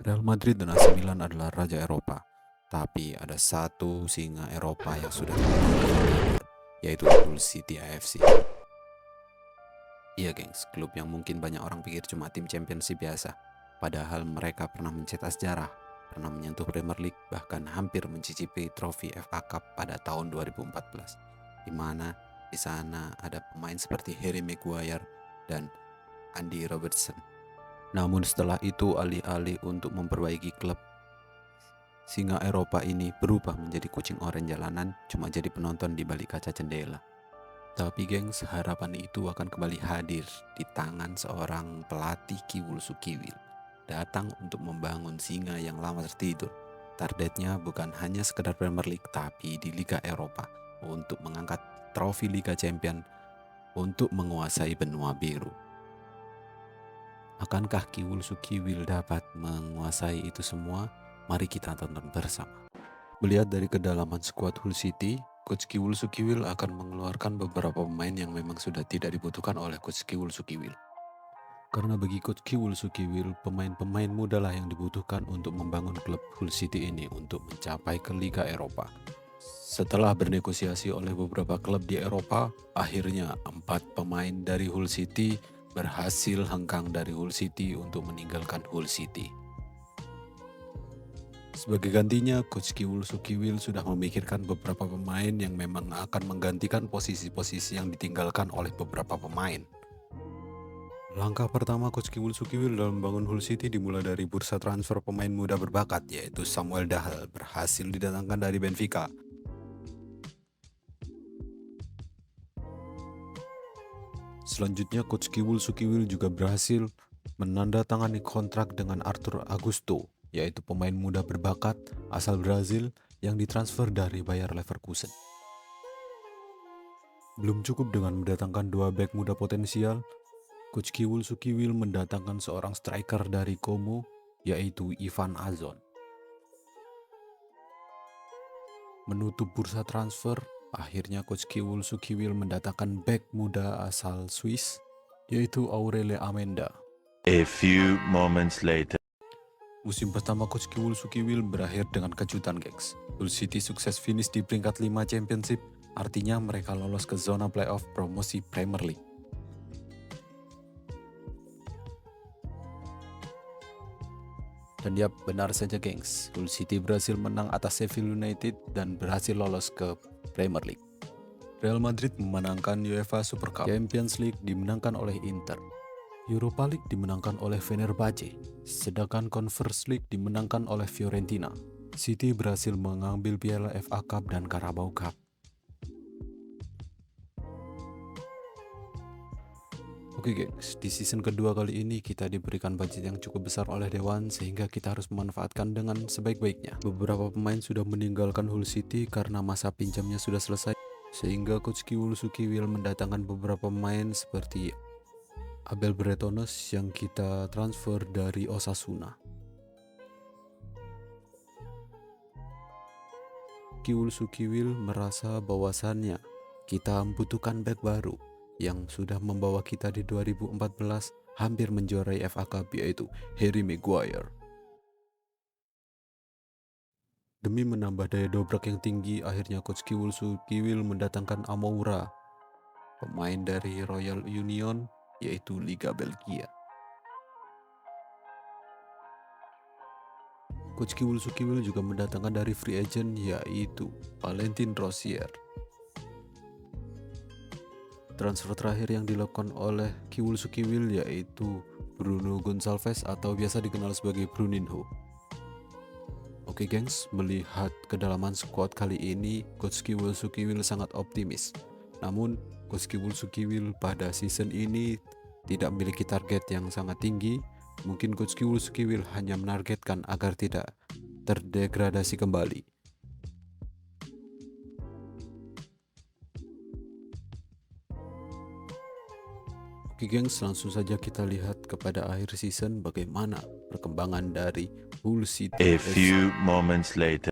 Real Madrid dan AC Milan adalah raja Eropa, tapi ada satu singa Eropa yang sudah tidak, yaitu Hull City AFC. Iya gengs, klub yang mungkin banyak orang pikir cuma tim championship biasa, padahal mereka pernah mencetak sejarah, pernah menyentuh Premier League, bahkan hampir mencicipi trofi FA Cup pada tahun 2014, di mana di sana ada pemain seperti Harry Maguire dan Andy Robertson. Namun setelah itu alih-alih untuk memperbaiki klub, singa Eropa ini berubah menjadi kucing oranye jalanan, cuma jadi penonton di balik kaca jendela. Tapi gengs, harapan itu akan kembali hadir di tangan seorang pelatih Kiwul Sukiwil. Datang untuk membangun singa yang lama tertidur. Targetnya bukan hanya sekedar Premier League, tapi di Liga Eropa untuk mengangkat trofi Liga Champion untuk menguasai benua biru. Akankah Kiwul Sukiwil dapat menguasai itu semua? Mari kita tonton bersama. Melihat dari kedalaman skuad Hull City, Coach Kiwul Sukiwil akan mengeluarkan beberapa pemain yang memang sudah tidak dibutuhkan oleh Coach Kiwul Sukiwil. Karena bagi Coach Kiwul Sukiwil, pemain-pemain muda lah yang dibutuhkan untuk membangun klub Hull City ini untuk mencapai ke Liga Eropa. Setelah bernegosiasi oleh beberapa klub di Eropa, akhirnya 4 pemain dari Hull City berhasil hengkang dari Hull City untuk meninggalkan Hull City. Sebagai gantinya, Coach Kiwul Sukiwil sudah memikirkan beberapa pemain yang memang akan menggantikan posisi-posisi yang ditinggalkan oleh beberapa pemain. Langkah pertama Coach Kiwul Sukiwil dalam membangun Hull City dimulai dari bursa transfer pemain muda berbakat, yaitu Samuel Dahel berhasil didatangkan dari Benfica. Selanjutnya Coach Kiwul Sukiwil juga berhasil menandatangani kontrak dengan Arthur Augusto, yaitu pemain muda berbakat asal Brazil yang ditransfer dari Bayer Leverkusen. Belum cukup dengan mendatangkan 2 bek muda potensial, Coach Kiwul Sukiwil mendatangkan seorang striker dari Como, yaitu Ivan Azon. Menutup bursa transfer, akhirnya Coach Kiwul Sukiwil mendatangkan bek muda asal Swiss, yaitu Aurele Amenda. A few moments later. Musim pertama Coach Kiwul Sukiwil berakhir dengan kejutan gengs. Hull City sukses finish di peringkat 5 championship, artinya mereka lolos ke zona playoff promosi Premier League. Dan ya, benar saja gengs, Hull City berhasil menang atas Sheffield United dan berhasil lolos ke Premier League. Real Madrid memenangkan UEFA Super Cup, Champions League dimenangkan oleh Inter, Europa League dimenangkan oleh Fenerbahce, sedangkan Conference League dimenangkan oleh Fiorentina. City berhasil mengambil piala FA Cup dan Carabao Cup. Oke gengs, di season kedua kali ini kita diberikan budget yang cukup besar oleh Dewan sehingga kita harus memanfaatkan dengan sebaik-baiknya. Beberapa pemain sudah meninggalkan Hull City karena masa pinjamnya sudah selesai, sehingga Coach Kiwul Sukiwil mendatangkan beberapa pemain seperti Abel Bretones yang kita transfer dari Osasuna. Kiwul Sukiwil merasa bahwasannya kita membutuhkan bek baru yang sudah membawa kita di 2014 hampir menjuarai FA Cup, yaitu Harry Maguire. Demi menambah daya dobrak yang tinggi, akhirnya Coach Kiwul Sukiwil mendatangkan Amoura, pemain dari Royal Union, yaitu Liga Belgia. Coach Kiwul Sukiwil juga mendatangkan dari free agent, yaitu Valentin Rosier. Transfer terakhir yang dilakukan oleh Kiwul Sukiwil yaitu Bruno Gonçalves atau biasa dikenal sebagai Bruninho. Oke gengs, melihat kedalaman skuad kali ini, Coach Kiwul Sukiwil sangat optimis. Namun, Coach Kiwul Sukiwil pada season ini tidak memiliki target yang sangat tinggi. Mungkin Coach Kiwul Sukiwil hanya menargetkan agar tidak terdegradasi kembali. Oke gengs, langsung saja kita lihat kepada akhir season bagaimana perkembangan dari Hull City. A few moments later.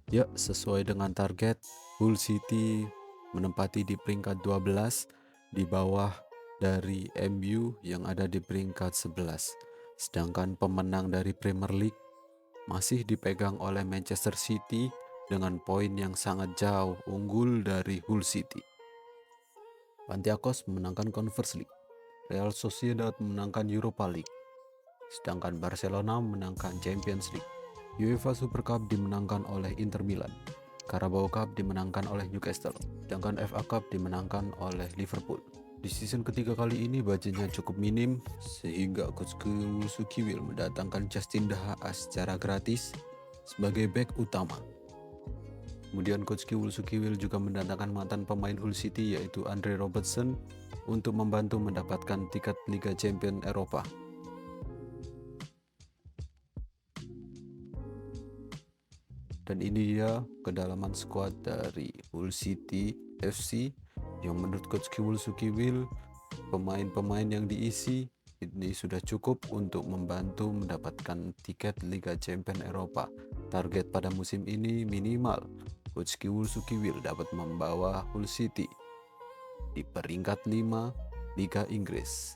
Ya, sesuai dengan target, Hull City menempati di peringkat 12 di bawah dari MU yang ada di peringkat 11. Sedangkan pemenang dari Premier League masih dipegang oleh Manchester City dengan poin yang sangat jauh unggul dari Hull City. Olympiakos memenangkan Conference League, Real Sociedad memenangkan Europa League, sedangkan Barcelona memenangkan Champions League. UEFA Super Cup dimenangkan oleh Inter Milan, Carabao Cup dimenangkan oleh Newcastle, sedangkan FA Cup dimenangkan oleh Liverpool. Di season ketiga kali ini budgetnya cukup minim sehingga coach Sukiwil mendatangkan Justin Daha secara gratis sebagai back utama. Kemudian coach Sukiwil juga mendatangkan mantan pemain Hull City yaitu Andre Robertson untuk membantu mendapatkan tiket Liga Champions Eropa. Dan ini dia kedalaman skuad dari Hull City FC yang menurut coach Sukiwil pemain-pemain yang diisi ini sudah cukup untuk membantu mendapatkan tiket Liga Champions Eropa. Target pada musim ini minimal coach Sukiwil dapat membawa Hull City di peringkat 5 Liga Inggris.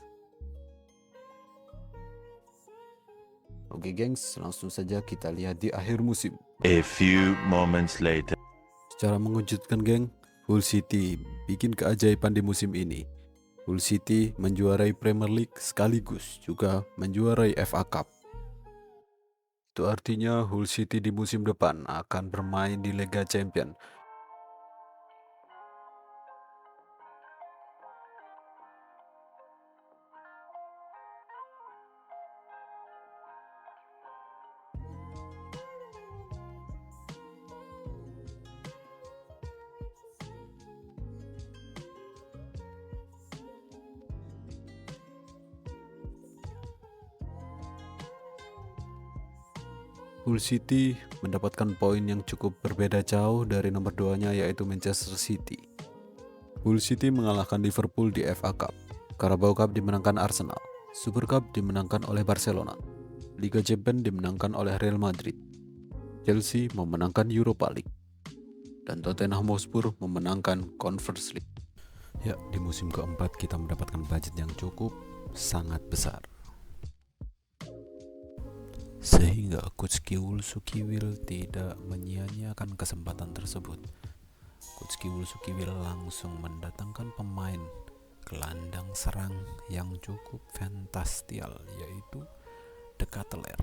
Oke gengs, langsung saja kita lihat di akhir musim. A few moments later. Secara mengejutkan geng, Hull City bikin keajaiban di musim ini. Hull City menjuarai Premier League sekaligus juga menjuarai FA Cup. Itu artinya Hull City di musim depan akan bermain di Liga Champions. Hull City mendapatkan poin yang cukup berbeda jauh dari nomor 2-nya yaitu Manchester City. Hull City mengalahkan Liverpool di FA Cup, Carabao Cup dimenangkan Arsenal, Super Cup dimenangkan oleh Barcelona, Liga Champions dimenangkan oleh Real Madrid, Chelsea memenangkan Europa League, dan Tottenham Hotspur memenangkan Conference League. Ya, di musim keempat kita mendapatkan budget yang cukup sangat besar. Sehingga coach Sukiwil tidak menyia-nyiakan kesempatan tersebut. Coach Sukiwil langsung mendatangkan pemain gelandang serang yang cukup fantastial yaitu Dekateler.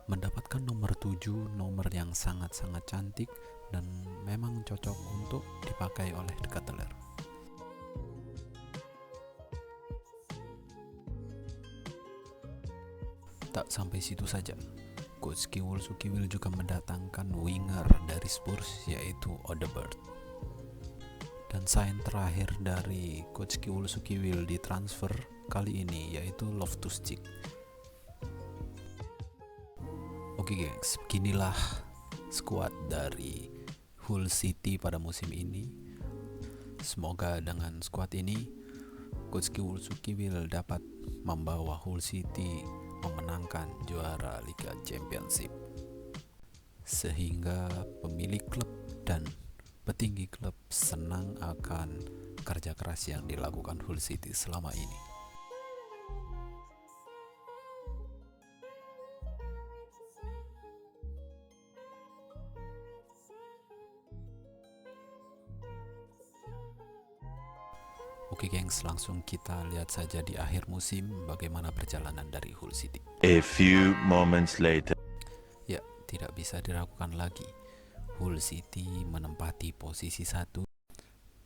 Mendapatkan nomor 7, nomor yang sangat-sangat cantik dan memang cocok untuk dipakai oleh Dekateler. Tak sampai situ saja, coach Sukiwil juga mendatangkan winger dari Spurs yaitu Odegaard. Dan sign terakhir dari coach Sukiwil di transfer kali ini yaitu Loftus-Cheek. Oke gengs, beginilah skuad dari Hull City pada musim ini. Semoga dengan skuad ini coach Sukiwil dapat membawa Hull City memenangkan juara Liga Championship, sehingga pemilik klub dan petinggi klub senang akan kerja keras yang dilakukan Hull City selama ini. Oke gengs, langsung kita lihat saja di akhir musim bagaimana perjalanan dari Hull City. A few moments later. Ya, tidak bisa diragukan lagi. Hull City menempati posisi 1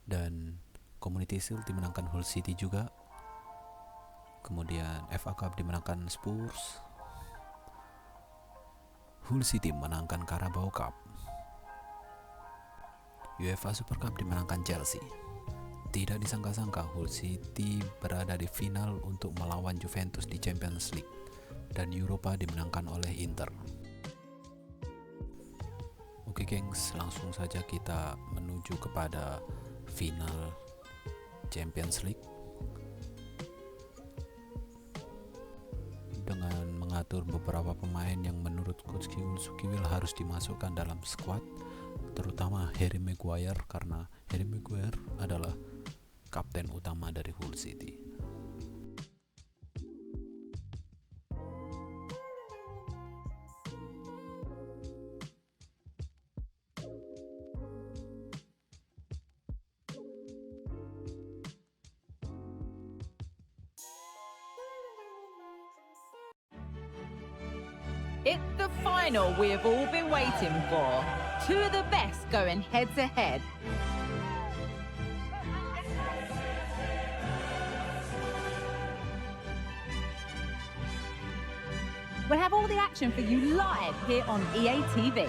dan Community Shield dimenangkan Hull City juga. Kemudian FA Cup dimenangkan Spurs. Hull City menangkan Carabao Cup. UEFA Super Cup dimenangkan Chelsea. Tidak disangka-sangka Hull City berada di final untuk melawan Juventus di Champions League dan Europa dimenangkan oleh Inter. Oke gengs, langsung saja kita menuju kepada final Champions League. dengan mengatur beberapa pemain yang menurut Coach Sukiwil harus dimasukkan dalam squad, terutama Harry Maguire, karena Harry Maguire adalah kapten utama dari Hull City. It's the final we have all been waiting for. Two of the best going head to head. We'll have all the action for you live here on EA TV.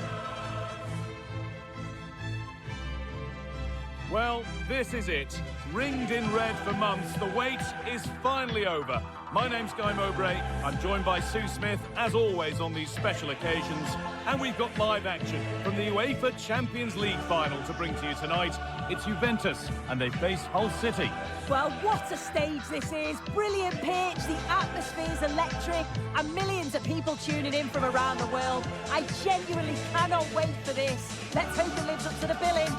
Well, this is it. Ringed in red for months, the wait is finally over. My name's Guy Mowbray. I'm joined by Sue Smith, as always on these special occasions. And we've got live action from the UEFA Champions League final to bring to you tonight. It's Juventus, and they face Hull City. Well, what a stage this is. Brilliant pitch, the atmosphere's electric, and millions of people tuning in from around the world. I genuinely cannot wait for this. Let's hope it lives up to the billing.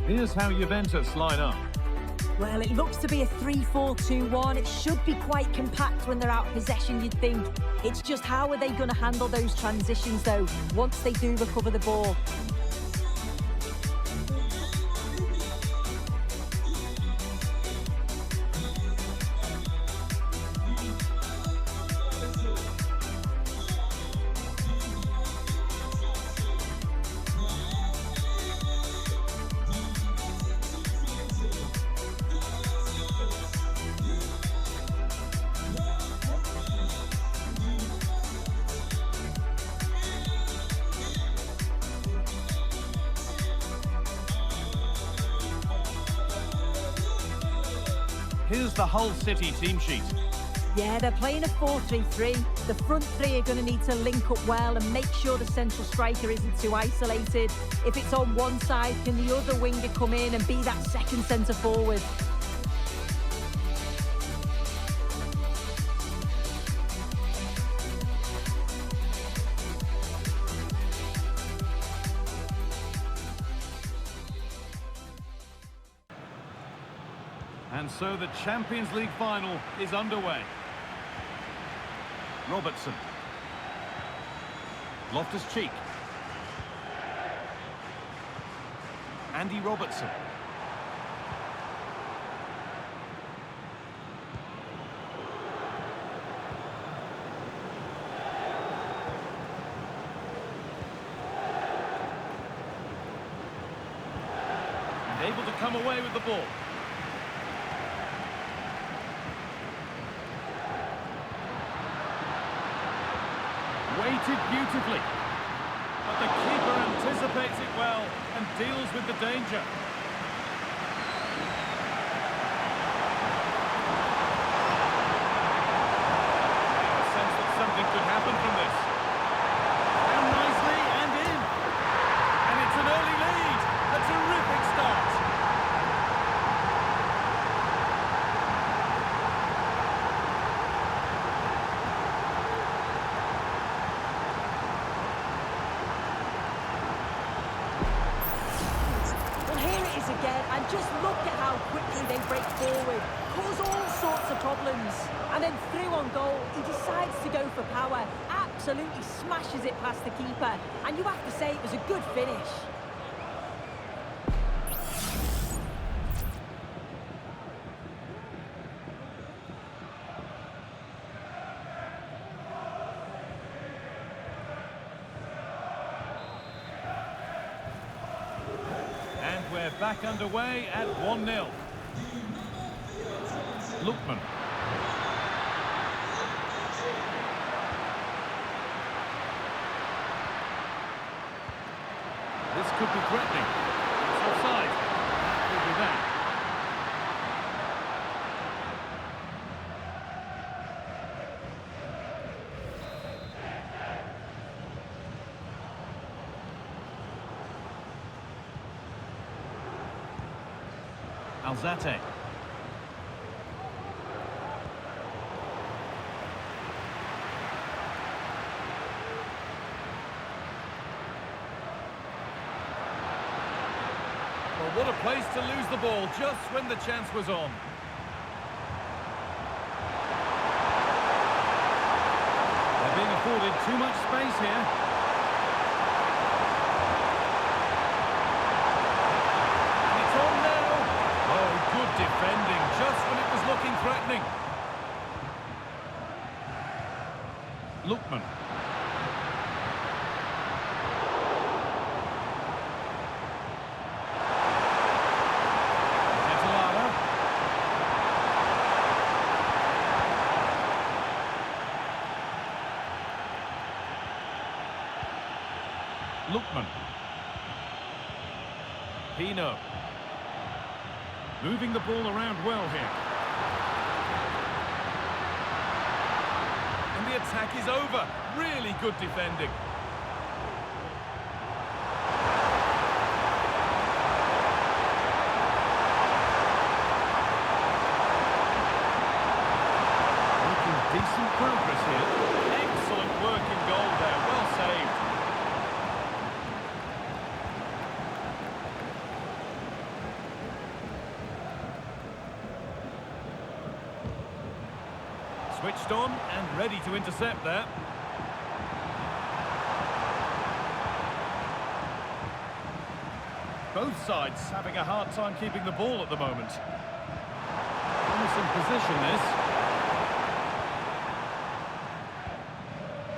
Here's how Juventus line up. Well, it looks to be a 3-4-2-1. It should be quite compact when they're out of possession, you'd think. It's just how are they going to handle those transitions, though, once they do recover the ball? Here's the Hull City team sheet. Yeah, they're playing a 4-3-3. The front three are going to need to link up well and make sure the central striker isn't too isolated. If it's on one side, can the other winger come in and be that second centre forward? And so the Champions League final is underway. Robertson. Loftus-Cheek. Andy Robertson. And able to come away with the ball. Weighted beautifully, but the keeper anticipates it well and deals with the danger. A sense that something could happen from this. And nicely and in. And it's an early lead. A terrific start. Again, and just look at how quickly they break forward, cause all sorts of problems, and then through on goal, he decides to go for power, absolutely smashes it past the keeper, and you have to say it was a good finish. back underway at 1-0. Lookman. This could be threatening. It's offside. That could be that. Alzate. Well, what a place to lose the ball just when the chance was on. They're being afforded too much space here. And it's on now. Oh, good defending just when it was looking threatening. Lookman. Lookman. Pino. Moving the ball around well here. And the attack is over. Really good defending. Making decent progress here. Excellent work in goal there. Well saved. Switched on and ready to intercept there. Both sides having a hard time keeping the ball at the moment. Promising position this.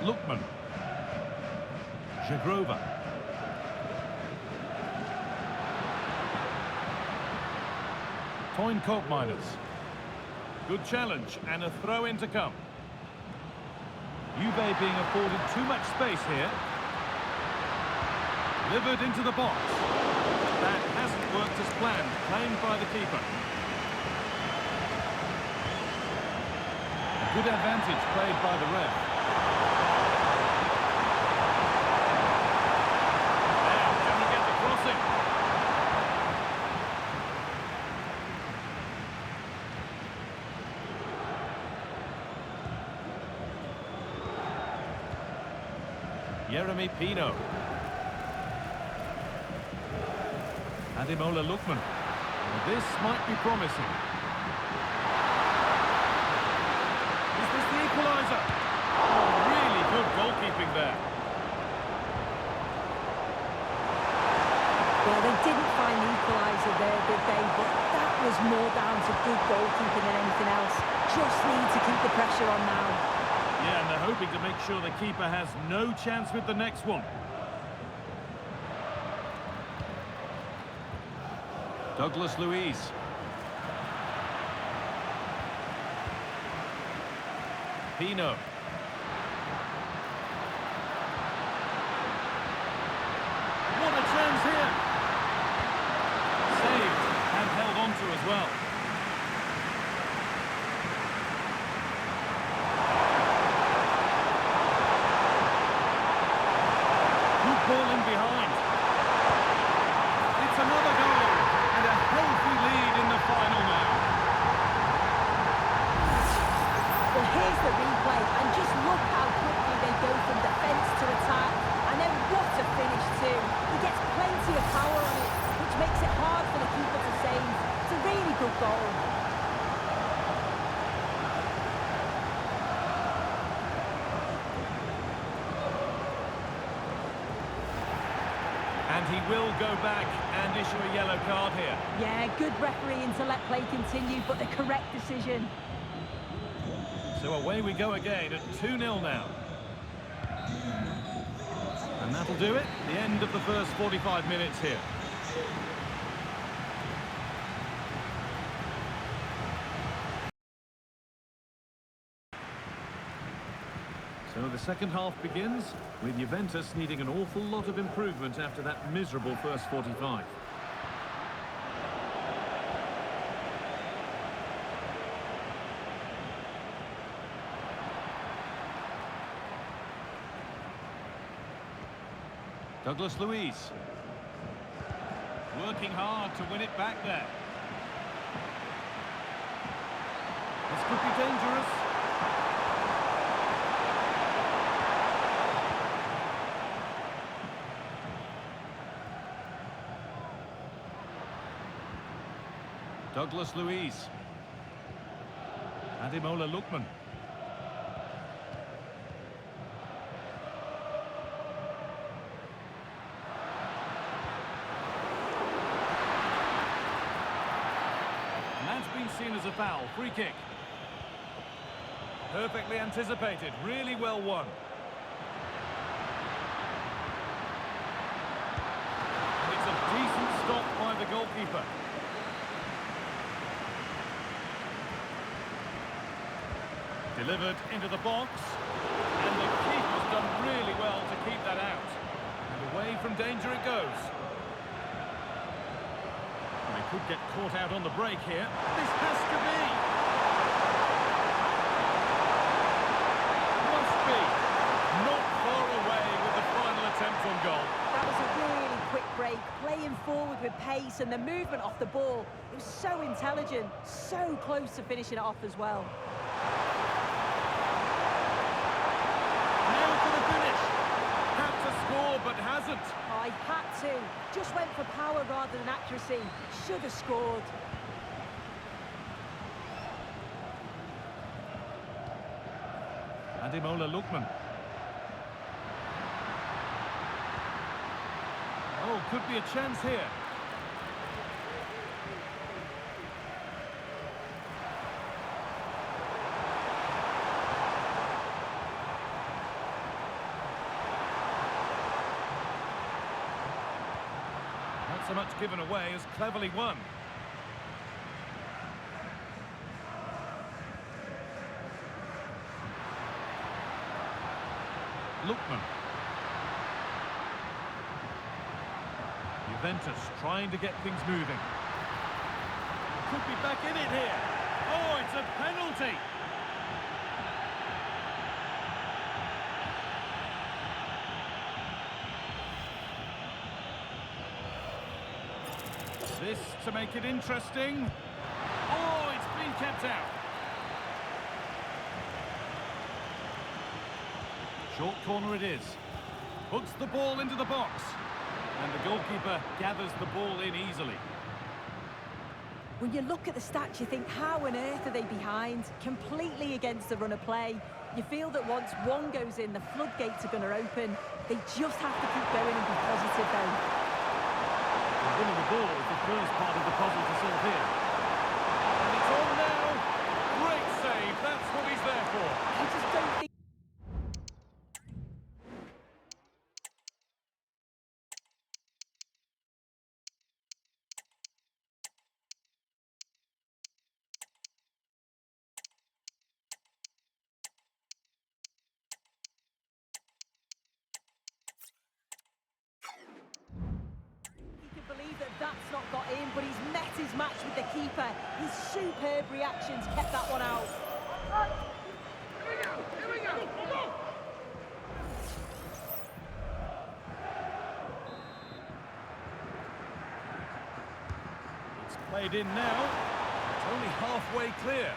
Lookman. Jagrova. Toyn Koopmeiners. Good challenge and a throw-in to come. Juve being afforded too much space here. Delivered into the box. That hasn't worked as planned, claimed by the keeper. A good advantage played by the ref. Now, can he get the crossing? Jeremy Pino. Ademola Lookman. Well, this might be promising. Is this the equaliser? Oh, really good goalkeeping there. Well, they didn't find the equaliser there, did they? But that was more down to good goalkeeping than anything else. Just need to keep the pressure on now. Yeah, and they're hoping to make sure the keeper has no chance with the next one. Douglas Luiz. Pino. What a chance here! Saved and held on to as well. Ball in behind. It's another goal and a healthy lead in the final now. Well, here's the replay, and just look how quickly they go from defence to attack. And then what a finish too. He gets plenty of power on it, which makes it hard for the keeper to save. It's a really good goal. And he will go back and issue a yellow card here. Yeah, good refereeing to let play continue, but the correct decision. So away we go again at 2-0 now. And that'll do it. The end of the first 45 minutes here. So the second half begins, with Juventus needing an awful lot of improvement after that miserable first 45. Douglas Luiz. Working hard to win it back there. This could be dangerous. Douglas Luiz. Ademola Lookman. And that's been seen as a foul. Free kick. Perfectly anticipated. Really well won. It's a decent stop by the goalkeeper. Delivered into the box, and the keeper's done really well to keep that out. And away from danger it goes. They could get caught out on the break here. This has to be! Must be! Not far away with the final attempt on goal. That was a really quick break, playing forward with pace and the movement off the ball. It was so intelligent, so close to finishing it off as well. But hasn't. Oh, he had to. Just went for power rather than accuracy. Should have scored. Ademola Lookman. Oh, could be a chance here. So much given away as cleverly won. Lookman. Juventus trying to get things moving. Could be back in it here. Oh, it's a penalty. This to make it interesting. Oh, it's been kept out. Short corner it is. Puts the ball into the box. And the goalkeeper gathers the ball in easily. When you look at the stats, you think, how on earth are they behind? Completely against the run of play. You feel that once one goes in, the floodgates are going to open. They just have to keep going and be positive, though. Winning the ball is the first part of the puzzle to solve here. And it's on now. Great save. That's what he's there for. I just don't think... believe that that's not got in, but he's met his match with the keeper. His superb reactions kept that one out. Here we go. It's played in now. It's only halfway clear.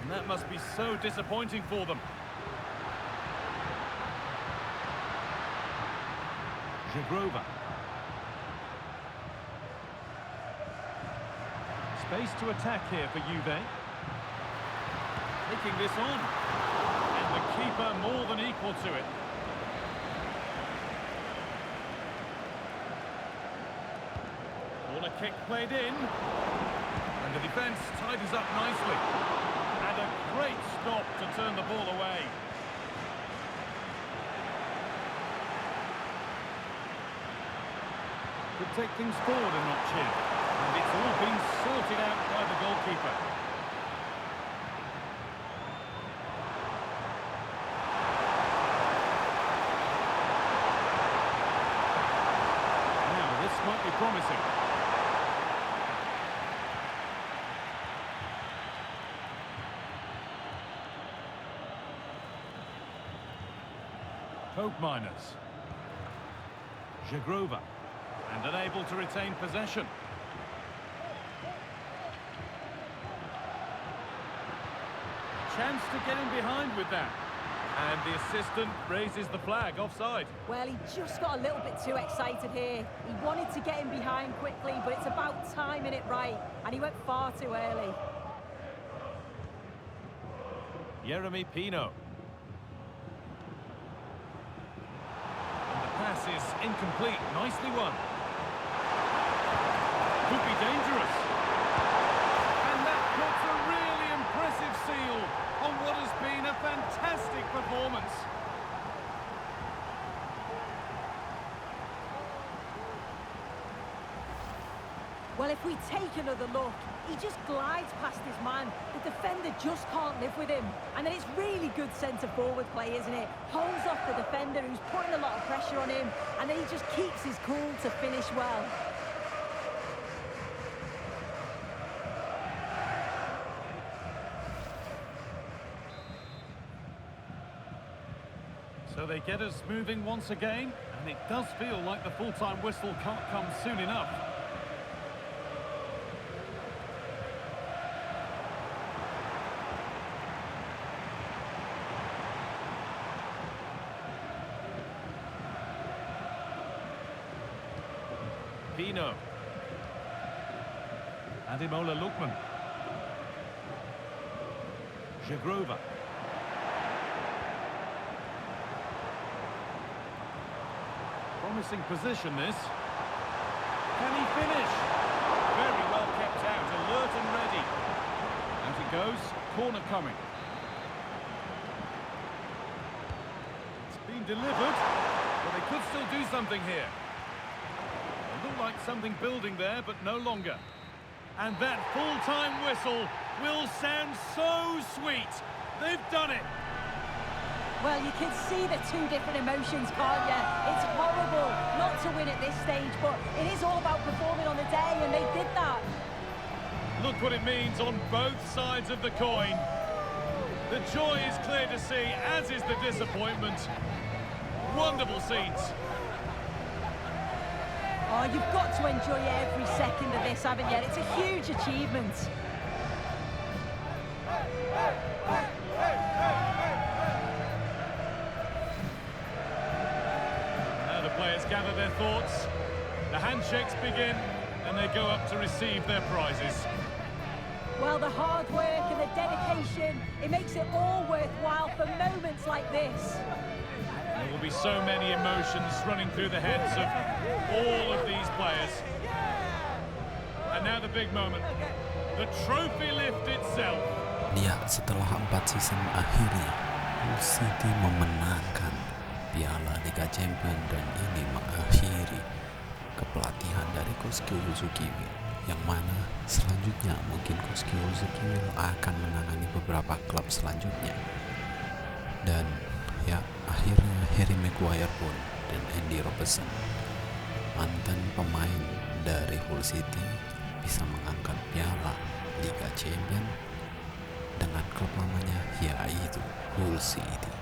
And that must be so disappointing for them. Jagrova. Space to attack here for Juve. Taking this on. And the keeper more than equal to it. Corner kick played in. And the defence tidies up nicely. And a great stop to turn the ball away. Could take things forward a notch here. And it's all been sorted out by the goalkeeper. promising. Hope miners. Zagrova, and unable to retain possession. Chance to get in behind with that. And the assistant raises the flag offside. Well, he just got a little bit too excited here. He wanted to get in behind quickly, but it's about timing it right, and he went far too early. Jeremy Pino. And the pass is incomplete. Nicely won. Could be dangerous. And that puts a really impressive seal on what has been a fantastic performance. Well, if we take another look, he just glides past his man. The defender just can't live with him. And then it's really good centre-forward play, isn't it? Holds off the defender who's putting a lot of pressure on him, and then he just keeps his cool to finish well. So they get us moving once again, and it does feel like the full-time whistle can't come soon enough. Pino. Ademola Lookman. Zagrova. Promising position, this. Can he finish? Very well kept out, alert and ready. Out it goes, corner coming. It's been delivered, but they could still do something here. It looked like something building there, but no longer. And that full-time whistle will sound so sweet. They've done it. Well, you can see the two different emotions, can't you? It's horrible not to win at this stage, but it is all about performing on the day, and they did that. Look what it means on both sides of the coin. The joy is clear to see, as is the disappointment. Wonderful scenes. Oh, you've got to enjoy every second of this, haven't you? It's a huge achievement. Now the players gather their thoughts. The handshakes begin, and they go up to receive their prizes. Well, the hard work and the dedication, it makes it all worthwhile for moments like this. There will be so many emotions running through the heads of all of these players. And now the big moment. The trophy lift itself. Ya, setelah 4 season akhirnya, Hull City memenangkan Piala Liga Champions dan ini mengakhiri kepelatihan dari Coach Uzukiwi, yang mana selanjutnya mungkin Coach Uzukiwi akan menangani beberapa klub selanjutnya. Dan ya, akhirnya Harry Maguire pun dan Andy Robertson, mantan pemain dari Hull City, bisa mengangkat Piala Liga Champions dengan klub lamanya, yaitu Hull City.